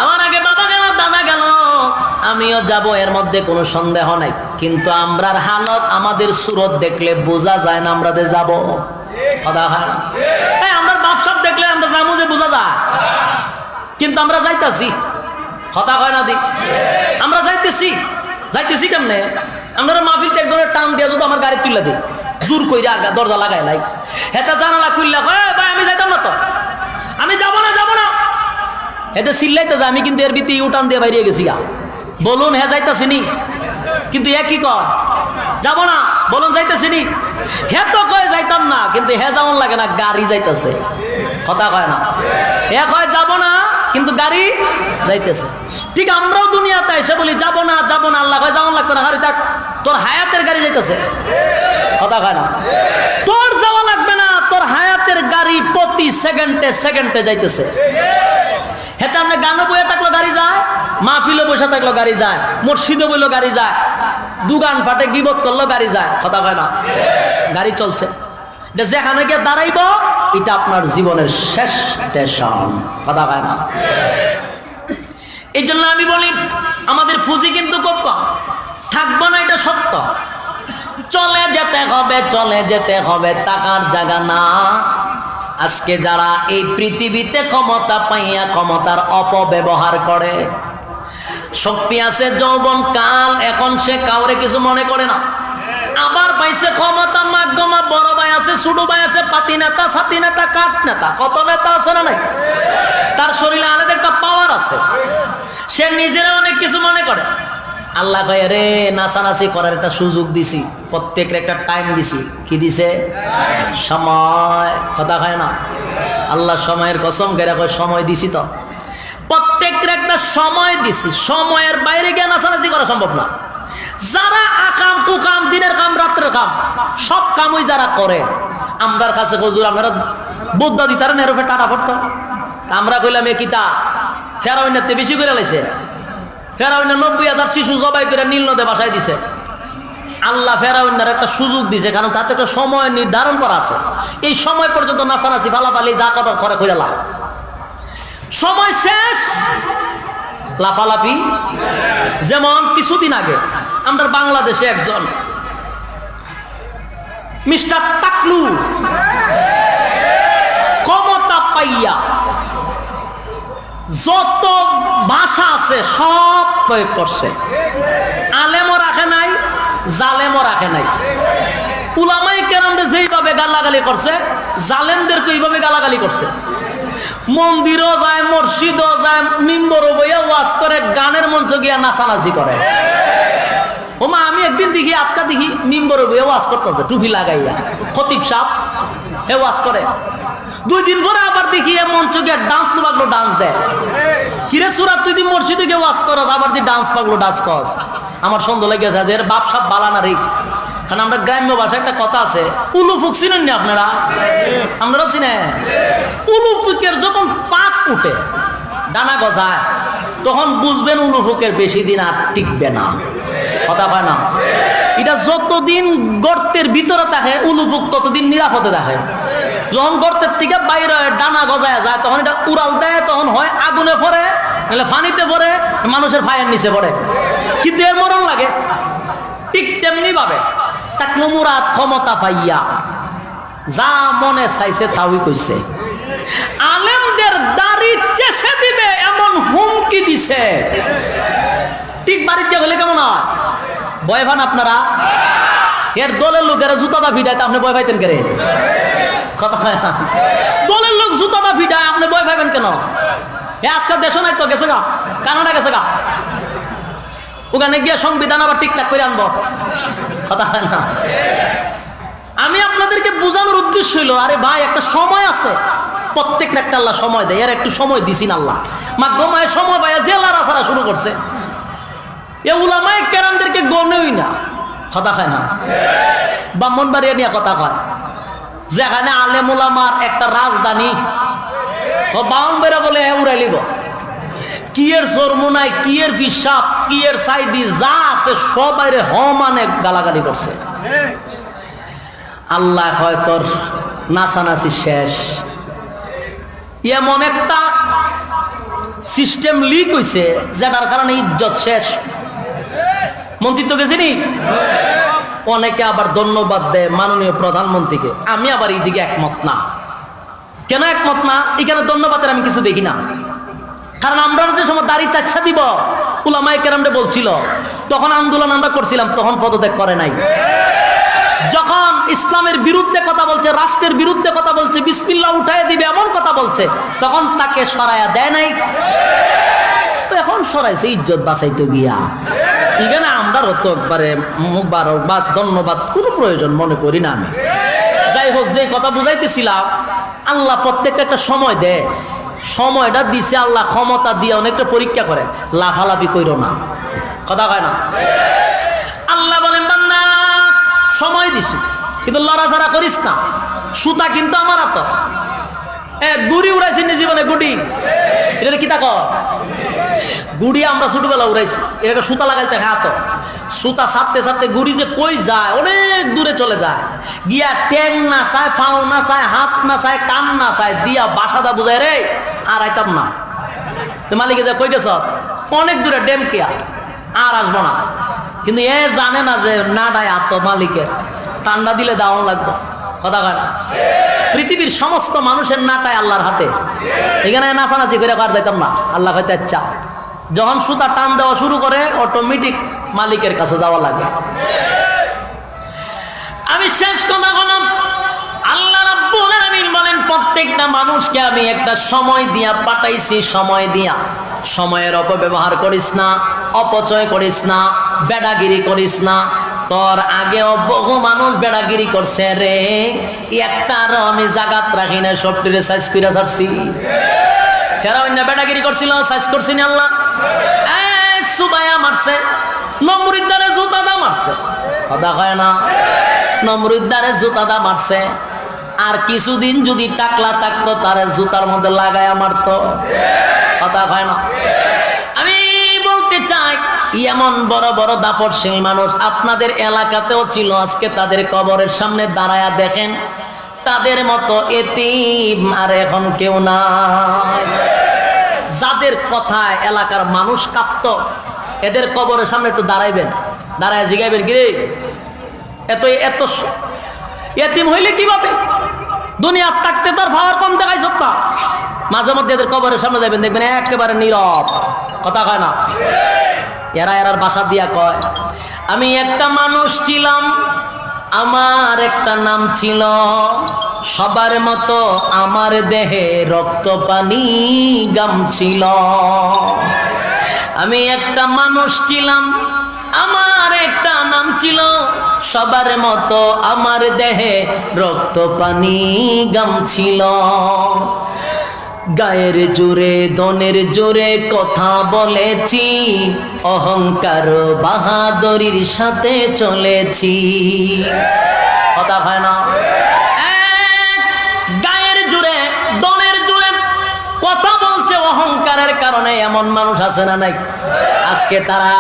আমার আগে বাবা গেল, দাদা গেল, আমিও যাব, এর মধ্যে কোনো সন্দেহ নাই। কিন্তু আমরার হালত, আমাদের সুরত দেখলে বোঝা যায় না আমরা যাব। কথা হয় না? আমরা বাপসাপ দেখলে আমরা যাবো যে বোঝা যায়, কিন্তু আমরা যাইতাছি। কথা হয় না? আমরা যাইতেছি কেমনে? আমরা মাহফিলতে একজনের টান দিয়ে যদি আমার গাড়ি তুলে দিই, জোর কইরা দরজা লাগাই লাই, হেটা জানালা খুললা, ভাই আমি যাইতাম না তো, আমি যাবো না, এটা চিল্লাইতে যায়। আমি কিন্তু এর ভিতরে উঠান দিয়ে বাইরে গেছি গা। বলুন হ্যাঁ যাইতাছি নি, কিন্তু এ কি কর যাবো না, বলুন যাইতেছি নি। হে তো কয় যাইতাম না, কিন্তু হে যেমন লাগে না, গাড়ি যাইতেছে। কথা কয় না? হে কয় যাবো না, কিন্তু গাড়ি যাইতেছে। ঠিক আমরাও দুনিয়াতে এসে বলি যাবো না, আল্লাহ কয় যেমন লাগতো না, গাড়ি থাক, তোর হায়াতের গাড়ি যাইতেছে। কথা কয় না? তোর যাওয়া লাগবে না, তোর হায়াতের গাড়ি প্রতি সেকেন্ডে যাইতেছে। হেতে আমরা গানও বইয়া থাকলো গাড়ি যায়, মাহফিলে বসে থাকলো গাড়ি যায়, মসজিদে বইলো গাড়ি যায়, দুগান ফাটে গিবত করলো গাড়ি যায়। কথা কয় না? গাড়ি চলছে। যেখানে গিয়ে দাঁড়াইব, এটা আপনার জীবনের শেষ স্টেশন। কথা কয় না? এই জন্য আমি বলি আমাদের ফুজি কিন্তু খুব কম, থাকবো না, এটা সত্য। চলে যেতে হবে, টাকার জায়গা না। আজকে যারা এই পৃথিবীতে ক্ষমতা পাইয়া ক্ষমতার অপব্যবহার করে, শক্তি আছে, যৌবন কাল, এখন সে কাউরে কিছু মনে করে না। আবার পাইছে ক্ষমতা, মাধ্যমা, বড় ভাই আছে, ছোট ভাই আছে, পাতি নেতা, ছাতি নেতা, কাঠ নেতা, কত নেতা আছে না নাই? তার শরীরে আলাদা একটা পাওয়ার আছে, সে নিজেরা অনেক কিছু মনে করে। আল্লাহ কয় রে নাচানাচি করার একটা সুযোগ দিছি, প্রত্যেকের একটা টাইম দিছি। কি দিছে? সময়। কথা হয় না? আল্লাহ সময়ের কসম করে কয় সময় দিছি তো, প্রত্যেকের একটা সময় দিছি। সময়ের বাইরে গিয়ে নাচানাচি করা সম্ভব না। যারা আকাম কুকাম, দিনের কাম রাত্রের কাম, সব কামই যারা করে, আমরার কাছে হুজুর আপনারা বুদ্ধা দিতার নেরফে টাকা পড়তো, আমরা কইলাম এ কিতা ফেরাউনের বেশি করে লাইছে। ফেরাউনের 90,000 শিশু জবাই করে নীল নদে বাসায় দিছে। আল্লাহ ফেরাউনের একটা সুযোগ দিছে, কারণ তাতে একটা সময় নির্ধারণ করা আছে। এই সময় পর্যন্ত নাচানাচি ফালাফালি যা করার করে করে লাভ, সময় শেষ লাফালাফি। যেমন কিছুদিন আগে আমরা বাংলাদেশে একজন মিস্টার টাকলু ক্ষমতা পাইয়া যত ভাষা আছে সব প্রয়োগ করছে। আলেমও রাখে নাই, জালেমও রাখে নাই। উলামায়ে কেরামদের যেইভাবে গালাগালি করছে, জালেমদেরকে এইভাবে গালাগালি করছে। মন্দিরও যায়, মসজিদও যায়, মিম্বরও বইয়া ওয়াজ করে, গানের মঞ্চ গিয়া নাচানাচি করে। ওমা আমি একদিন দেখি আটকা দেখি মিম্বরও বইয়া ওয়াজ করতেছে, টুপি লাগাইয়া, খতিব সাহেব এ ওয়াজ করে। 2 দিন পরে আবার দেখি এ মঞ্চ গিয়া ডান্স পাগলো ডান্স দেয়। কিরে সুরাত তুই মসজিদে গিয়ে ওয়াজ করস, আবার তুই ডান্স পাগলো ডান্স করস। আমার সন্দেহ লেগেছে যে এর বাপ সাপ বালা না রে। কারণ আমরা গ্রাম্য ভাষায় একটা কথা আছে, উলুফুক চিনেন না আপনারা? আপনারা চিনেন? উলুফুকের যখন পাক উঠে, ডানা গজায়, তখন বুঝবেন উলুফুকের বেশি দিন আর টিকবে না। কথা পায় না? এটা যতদিন গর্তের ভিতরে থাকে, উলুফুক ততদিন নিরাপদে থাকে। যখন গর্তের থেকে বাইরে ডানা গজায় যায়, তখন এটা উড়াল দেয়, তখন হয় আগুনে পড়ে, নাহলে পানিতে পড়ে, মানুষের ফায়ের নিচে পড়ে, কিন্তু এর মরণ লাগে। ঠিক তেমনি ভাবে টাকলু মুরাদ ক্ষমতা পাইয়া যা মনে চাইছে তাই কইছে। আলেমদের দাড়ি চেষে দিবে এমন হুমকি দিছে। ঠিক বাড়িতে গেলে কেমন হয়? ভয় পান আপনারা? এর দলের লোকেরা জুতাটা ভিড়াইতে আপনি ভয় পাইতেন কেন? কথা হয় না? দলের লোক জুতাটা ভিড়ায়, আপনি ভয় পাইবেন কেন? আজকাল দেশ নাই তো, গেছে গা, কানাডা গেছে গা, ওখানে গিয়ে সংবিধান আবার ঠিকঠাক করে আনবো। কথা হয় না? আমি আপনাদেরকে বোঝানোর উদ্দেশ্য হইল, আরে ভাই একটা সময় আছে, প্রত্যেকটা একটা আল্লাহ সময় দেয়। এর একটু সময় দিছি না আল্লাহ, মাধ্যমায় সময় পাইয়া জেলারা ছাড়া শুরু করছে। এ উলামায়ে কেরামদেরকে গনেই না। কথা খায় না? ব্রাহ্মণবাড়িয়া নিয়ে কথা কয়, যেখানে আলেম ওলামার একটা রাজধানী, বাউন বেড়া বলে উড়াই লিব, কি এর চরমুনাই, কি এর পিসাব, কি এর সাইদি যা আছে সবাই মানে গালাগালি করছে। আল্লাহ হয় তোর নাচানাচি শেষ, এমন একটা সিস্টেম লিক হইছে যেটার কারণে ইজ্জত শেষ। মন্ত্রিত্ব গেছে নি, অনেকে আবার ধন্যবাদ দেয় মাননীয় প্রধানমন্ত্রীকে, আমি আবার এইদিকে একমত না। কেন একমত না? এখানে ধন্যবাদের আমি কিছু দেখি না। কারণ আমরা যে সময় দাড়ি চাচ্ছা দিব উলামায়ে কেরামরা বলছিল, তখন আন্দোলন আমরা করছিলাম, তখন পদত্যাগ করে নাই। যখন ইসলামের বিরুদ্ধে কথা বলছে, রাষ্ট্রের বিরুদ্ধে কথা বলছে, বিসমিল্লাহ উঠায় দিবে এমন কথা বলছে, তখন তাকে সরায়া দেয় নাই। এখন সরাইছে ইজ্জত বাঁচাইতে গিয়া। এখানে আমরা তো একবারে মুবারকবাদ ধন্যবাদ কোনো প্রয়োজন মনে করি না আমি। যাই হোক, যে কথা বুঝাইতেছিলাম, আল্লাহ প্রত্যেকটা একটা সময় দেয়, সময়টা দিছে আল্লাহ, ক্ষমতা দিয়ে অনেকটা পরীক্ষা করে, লাফালাফি কইরো না, কথা কয় না। আল্লাহ বলেন বান্দা সময় দিছি কিন্তু লড়াছাড়া করিস না, সুতা কিন্তু আমার হাত। গুড়ি উড়াইছি নি জীবনে, গুড়ি এটা কি তাক গুড়ি আমরা ছোটবেলা উড়াইছি, এটাকে সুতা লাগাইতে হাত, সুতা ছাড়তে ছাড়তে গুড়ি যে কই যায়, অনেক দূরে চলে যায়, গিয়া ট্যাং না চায়, পাও না চায়, হাত না চায়, কান না চায়, দিয়া বাসাটা বুঝায় রে আর আইতাম না। মালিকে যে কই গেছ, অনেক দূরে ড্যাম কেয়া, আর আসবো না। কিন্তু এ জানে না যে না ডায় আত্ম মালিকের, ঠান্ডা দিলে দাওয়ান লাগবে, কথা কয় না। পৃথিবীর সমস্ত মানুষের নাটায় আল্লাহর হাতে, এখানে নাচানাচি করে কার যাইতাম না। আল্লাহ হয়তো ইচ্ছা যখন সুতা টান দেওয়া শুরু করে, অটোমেটিক মালিকের কাছে যাওয়া লাগে। আমি শেষ কথা বললাম, আল্লাহ রাব্বুল আলামিন বলেন প্রত্যেকটা মানুষকে আমি একটা সময় দিয়া পাঠাইছি, সময় দিয়া। সময়ের অপব্যবহার করিস না, অপচয় করিস না, বেড়াগিরি করিস না। তোর আগেও বহু মানুষ বেড়াগিরি করছে রে, একটারও আমি জাগাত রাখি না, সবটিরে সাইজ করে ছাড়ছি। ফেরাউন বেড়াগিরি করছিল, সাইজ করছি না আল্লাহ। সুবাইয়া মারছে, নমরুদ্দারে জুতাদা মারছে, কথা কয় না। নমরুদ্দারে জুতাদা মারছে, আর কিছুদিন যদি টাকলা থাকতো তারে জুতার মধ্যে লাগায় মারতো, কথা কয় না। আমি বলতে চাই, এমন বড় বড় দাপটশীল মানুষ আপনাদের এলাকাতেও ছিল, আজকে তাদের কবরের সামনে দাঁড়ায়া দেখেন, তাদের মতো এতিম আর এখন কেউ নাই। যাদের কথায় এলাকার মানুষ কাঁপত, এদের কবরের সামনে একটু দাঁড়াইবেন, দাঁড়ায় জিগাইবেন কি এত এত এতিম হইলে কিভাবে, দুনিয়ার থাকতে তার ভাবার কম দেখাইছ না। মাঝে মধ্যে এদের কবরের সামনে যাবেন, দেখবেন একেবারে নীরব, কথা কয় না। এরার বাসা দিয়া কয়, আমি একটা মানুষ ছিলাম, আমার একটা নাম ছিল, সবার মতো আমার দেহে রক্ত পানি গাম ছিল। আমি একটা মানুষ ছিলাম, আমার একটা নাম ছিল, সবার মতো আমার দেহে রক্ত পানি গাম ছিল। গায়ের জোরে দনের জোরে কথা বলেছি, অহংকার বাহাদুরির সাথে চলেছি, কথা হয় না। গায়ের জোরে দনের জোরে কথা বলছে অহংকারের কারণে, এমন মানুষ আছে না নাই? আজকে তারা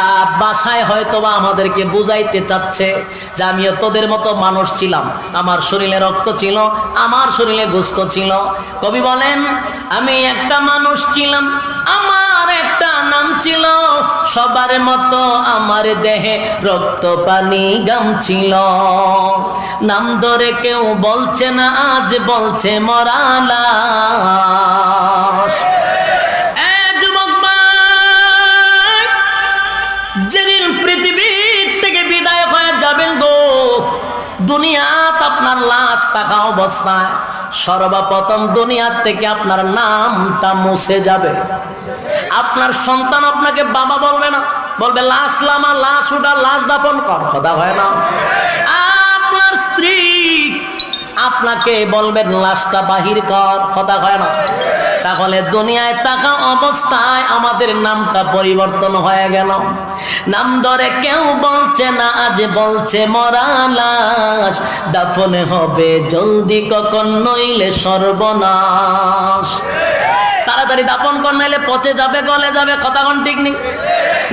বাসায় হয়তোবা আমাদেরকে বুঝাইতে চাচ্ছে যে আমিও তোদের মতো মানুষ ছিলাম, আমার শরীরে রক্ত ছিল, আমার শরীরে গোশত ছিল। কবি বলেন, আমি একটা মানুষ ছিলাম, আমার একটা নাম ছিল, সবার মতো আমার দেহে রক্ত পানি গাম ছিল। নাম ধরে কেউ বলছে না, আজ বলছে মরা লাশ। যেদিন পৃথিবীর থেকে বিদায় হয়ে যাবেন গো, দুনিয়াতে আপনার লাশ থাকা অবস্থায় সর্বপ্রথম দুনিয়ার থেকে আপনার নামটা মুছে যাবে। আপনার সন্তান আপনাকে বাবা বলবে না, বলবে লাশ লামা, লাশ উঠা, লাশ দাফন কর, কথা হয় না। আপনার স্ত্রী আপনাকে বলবেন লাশটা বাহির কর, কথা হয় না। তাহলে দুনিয়ায় থাকা অবস্থায় আমাদের নামটা পরিবর্তন হয়ে গেল। নাম ধরে কেউ বলছে না, আজ বলছে মরা লাশ। দাফন হবে জলদি কখন, নইলে সর্বনাশ। তাড়াতাড়ি দাফন কর, নাইলে পচে যাবে, গলে যাবে। কথা কোন ঠিক নেই?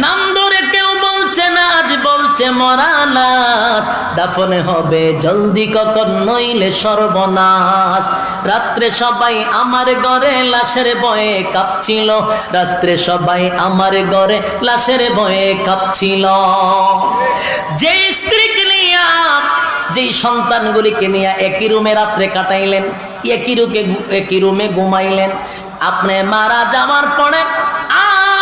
নাম ধরে কেউ বলছে না, আজ বলছে মরা লাশ। দাফনে হবে জলদি কখন, নইলে সর্বনাশ। রাত্রে সবাই আমার ঘরে লাশের ভয়ে কাঁপছিল, রাত্রে সবাই আমার ঘরে লাশের ভয়ে কাঁপছিল। যে স্ত্রীকে নিয়া, যেই সন্তানগুলিকে নিয়ে একই রুমে রাত্রে কাটাইলেন, একই রুমে ঘুমাইলেন, আপনি মারা যাওয়ার পরে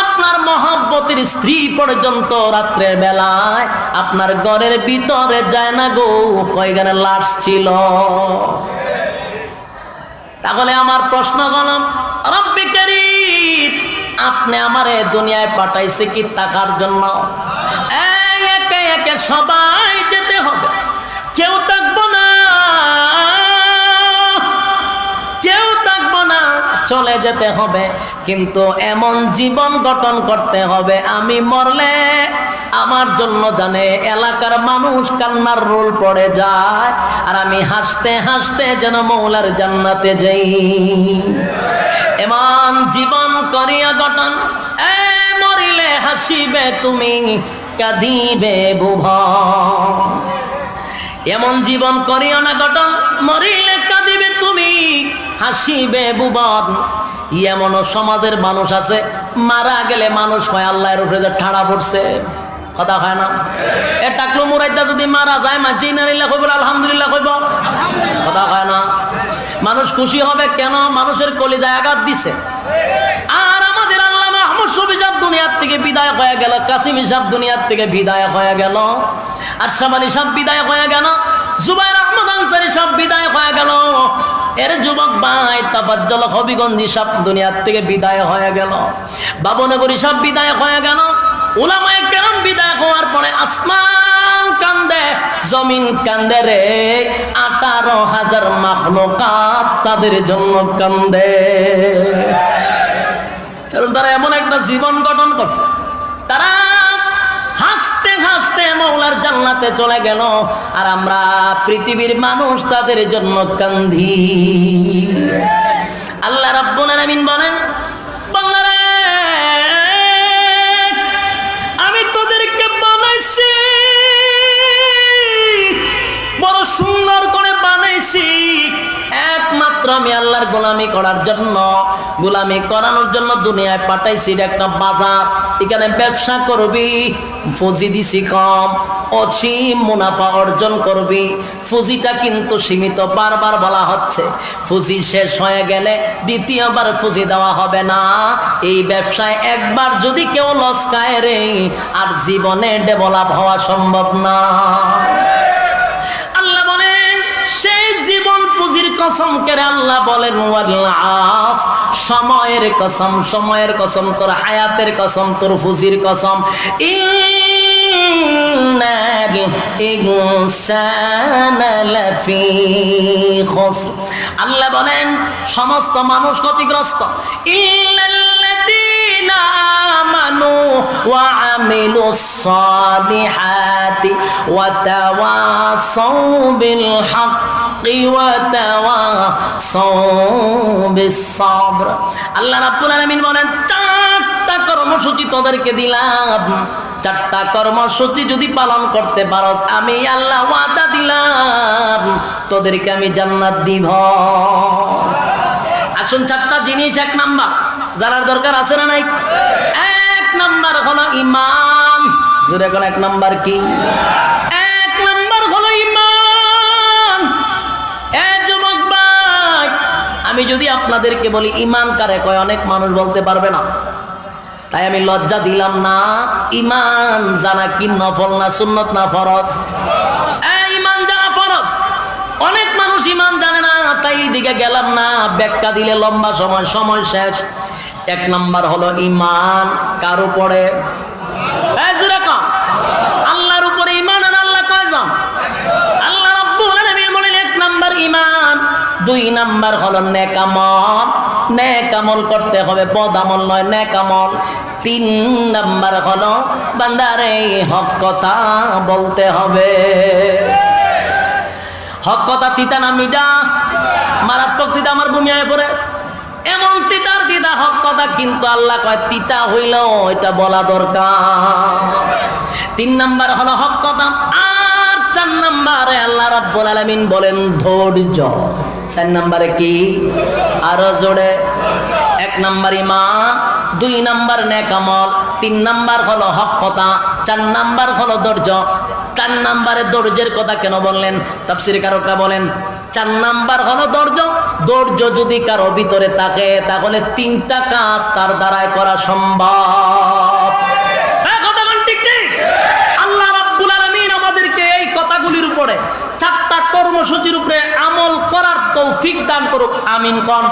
আপনার মহব্বতের স্ত্রী পর্যন্ত রাত্রের বেলায় আপনার ঘরের ভিতরে যায় না গো, কয়খানে লাশ ছিল। তাহলে আমার প্রশ্ন হল, রব্বে কারীম, আপনি আমারে দুনিয়ায় পাঠাইছে কি টাকার জন্য? একে একে সবাই যেতে হবে, কেউ থাকবো না, কেউ থাকবো না, চলে যেতে হবে। কিন্তু এমন জীবন গঠন করতে হবে, আমি মরলে আমার জন্য জানে এলাকার মানুষ কান্নার রোল পড়ে যায়, আর আমি হাসতে হাসতে যেন মৌলার জান্নাতে যাই। এমন জীবন করিয়া গঠন, মরিলে হাসিবে তুমি, কাঁদিবে ভুবন। এমন জীবন করিও না গঠন, মরিলে কাঁদিবে তুমি, হাসিবে ভুবন। এমনও সমাজের মানুষ আছে, মারা গেলে মানুষ হয় আল্লাহর উপরে ঠাড়া পড়ছে। কথা হয় না? এ টাকলু মুরাইদা যদি মারা যায়, মাঝি নারিল্লা কইব আলহামদুলিল্লাহ কইব। কথা হয় না? মানুষ খুশি হবে কেন? মানুষের কলিজায় আঘাত দিছে। আর আমাদের আল্লাহ মাহমুদ শফি সাহেব দুনিয়ার থেকে বিদায় হয়ে গেল, কাসিম সাহেব দুনিয়ার থেকে বিদায় হয়ে গেল, আশরাফ আলী সাহেব বিদায় হয়ে গেল, জুবাইর আহমদ আনসারী সাহেব বিদায় হয়ে গেল, এর যুবক ভাই তাফাজ্জল হবিগঞ্জি সাহেব দুনিয়ার থেকে বিদায় হয়ে গেল, বাবুনগরী সাহেব বিদায় হয়ে গেল। উলামায়ে কেরাম বিদায় হওয়ার পরে আসমান কান্দে, জমিন কান্দে রে, 18,000 মাখলুকাত তাদের জন্য কান্দে। কারণ তারা এমন একটা জীবন গঠন করছে, তারা হাসতে হাসতে মওলার জান্নাতে চলে গেল, আর আমরা পৃথিবীর মানুষ তাদের জন্য কান্দি। আল্লাহ রাব্বুল আলামিন বলেন, বান্দারে আমি তোদেরকে বানাইছি, বড় সুন্দর করে বানাইছি, একমাত্র আমি আল্লাহর গোলামি করার জন্য, গোলামি করানোর জন্য দুনিয়ায় পাঠাইছি। একটা বাজার, এখানে ব্যবসা করবি, ফুজি দিছি কম, অসীম মুনাফা অর্জন করবি। ফুজিটা কিন্তু সীমিত, বারবার বলা হচ্ছে, ফুজি শেষ হয়ে গেলে দ্বিতীয়বার ফুজি দেওয়া হবে না। এই ব্যবসায় একবার যদি কেউ লস খায় রে, আর জীবনে ডেভেলপ হওয়া সম্ভব না। আল্লাহ বলেন, সেই জীবন পুঁজির কসম করে আল্লাহ বলেন, ওয়াল্লাহ, সময়ের কসম, সময়ের কসম, তোর হায়াতের কসম, তোর ফুজির কসম। ইন্নাল ইনসানা লাফি খুসর। আল্লাহ বলেন সমস্ত মানুষ ক্ষতিগ্রস্ত। ইল্লাল্লাযীনা আমানু ওয়া আমিলুস সালিহাতি ওয়া তাওয়াসাউ বিল হাক্কি ওয়া তাওয়াসাউ বিস সাবর। আল্লাহ রাব্বুল আলামিন বলেন, চারটা কর্মসূচি তোদেরকে দিলাম, চারটা কর্মসূচি যদি পালন করতে পারস, আমি আল্লাহ ওয়াদা দিলাম তোদেরকে আমি জান্নাত দিব। আসুন, চারটা জিনিস। এক নাম্বার জানার দরকার আছে না নাই? এক নাম্বার হলো ঈমান। জোরে কোন এক নাম্বার কি? এক নাম্বার হলো ঈমান। এ যুবক ভাই, আমি যদি আপনাদেরকে বলি ঈমান কারে কয়, অনেক মানুষ বলতে পারবে না, তাই আমি লজ্জা দিলাম না। ঈমান জানা কি নফল না সুন্নত না ফরজ? ঈমান জানা ফরজ। অনেক মানুষ ঈমান জানে না, তাই দিকে গেলাম না, ব্যাখ্যা দিলে লম্বা সময়, সময় শেষ। এক নাম্বার হলো ঈমান কার উপরে? আল্লাহর উপরে ঈমান। আর আল্লাহ কয়জন? আল্লাহ রাব্বুল আলামিন বলেন এক নাম্বার ঈমান। দুই নাম্বার হলো নেক আমল। নেক আমল করতে হবে, বদ আমল নয়, নেক আমল। তিন নাম্বার হলো বান্দারে হক কথা বলতে হবে। হক কথা তিতা না মিঠা? মারাত্মক তিতা, আমার বমি আয় পড়ে এমন তিতার তিতা হক কথা, কিন্তু আল্লাহ কয় তিতা হইলেও এটা বলা দরকার। তিন নাম্বার হলো হক কথা। আর চার নাম্বারে আল্লাহ রাব্বুল আলামিন বলেন ধৈর্য। চার নাম্বারে কি? আরো জোরে। এক নাম্বার ঈমান, দুই নাম্বার নেক আমল, তিন নাম্বার হলো হক কথা, চার নাম্বার হলো ধৈর্য। চার নাম্বারে ধৈর্যের কথা কেন বললেন? তাফসীর কারকরা বলেন চার নাম্বার হলো ধৈর্য। ধৈর্য যদি কারো ভিতরে থাকে তাহলে তিনটা কাজ তার দ্বারাই করা সম্ভব। আল্লাহ রাব্বুল আলামিন আমাদেরকে এই কথাগুলির উপরে, চারটা কর্মসূচির উপরে আমল করার তৌফিক দান করুক। আমিন কোন।